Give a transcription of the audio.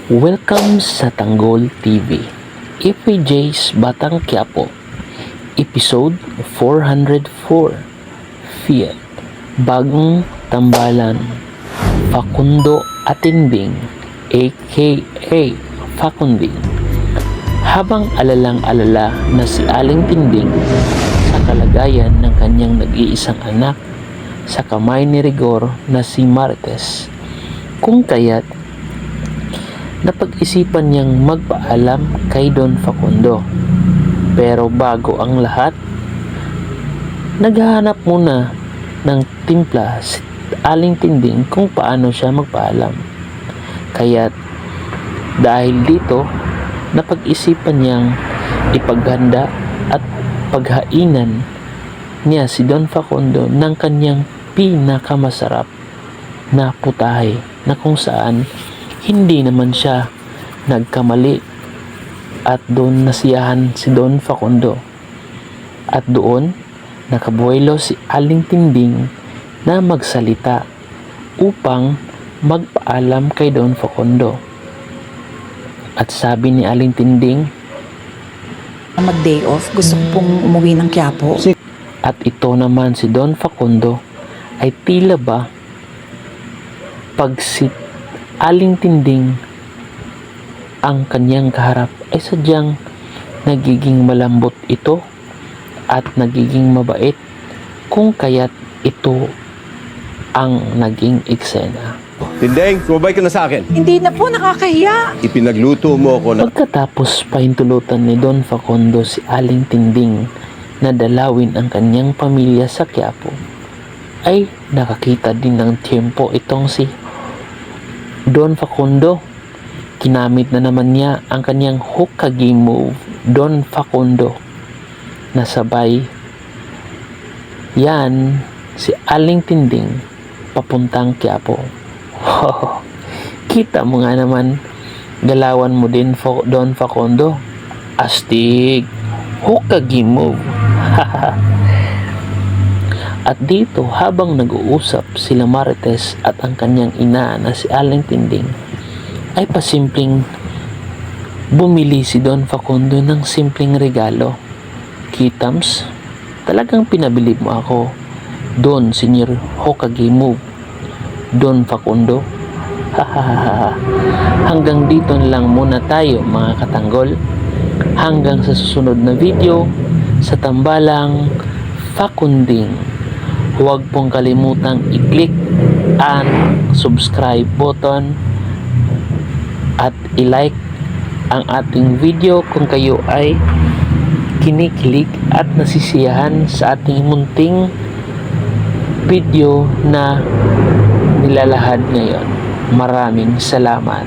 Welcome sa Tanggol TV, FJ's Batang Quiapo, Episode 404, Fiat, Bagong Tambalan, Facundo Atinding, aka Facunding. Habang alalang-alala na si Aling Tinding sa kalagayan ng kanyang nag-iisang anak sa kamay ni Rigor na si Marites, kung kaya't napag-isipan niyang magpaalam kay Don Facundo. Pero bago ang lahat, naghahanap muna ng timpla si Aling Tinding kung paano siya magpaalam. Kaya't dahil dito, napag-isipan niyang ipaghanda at paghainan niya si Don Facundo ng kanyang pinakamasarap na putahe na kung saan hindi naman siya nagkamali at doon nasiyahan si Don Facundo. At doon nakabuelo si Aling Tinding na magsalita upang magpaalam kay Don Facundo. At sabi ni Aling Tinding, mag-day off, gusto ko pong umuwi ng Quiapo. at ito naman si Don Facundo ay tila ba pag si Aling Tinding ang kanyang kaharap ay sadyang nagiging malambot ito at nagiging mabait, kung kaya't ito ang naging eksena. Tindeng, sumabay ka na sa akin. Hindi na po, nakakahiya. Ipinagluto mo ako na... Pagkatapos pahintulutan ni Don Facundo si Aling Tinding na dalawin ang kanyang pamilya sa Quiapo, ay nakakita din ng tiyempo itong si Don Facundo. Kinamit na naman niya ang kanyang Hokage move, Don Facundo, na sabay yan si Aling Tinding papuntang Quiapo. Kita mo nga naman, galawan mo din Don Facundo. Astig, Hokage move. At dito, habang nag-uusap sila Marites at ang kanyang ina na si Aling Tinding, ay pasimpleng bumili si Don Facundo ng simpleng regalo. Kitams, talagang pinabilib mo ako, Don Senior Hokage move, Don Facundo. Hanggang dito na lang muna tayo mga katanggol. Hanggang sa susunod na video sa Tambalang Facunding. Huwag pong kalimutang i-click ang subscribe button at i-like ang ating video kung kayo ay kinikilig at nasisiyahan sa ating munting video na nilalahad ngayon. Maraming salamat.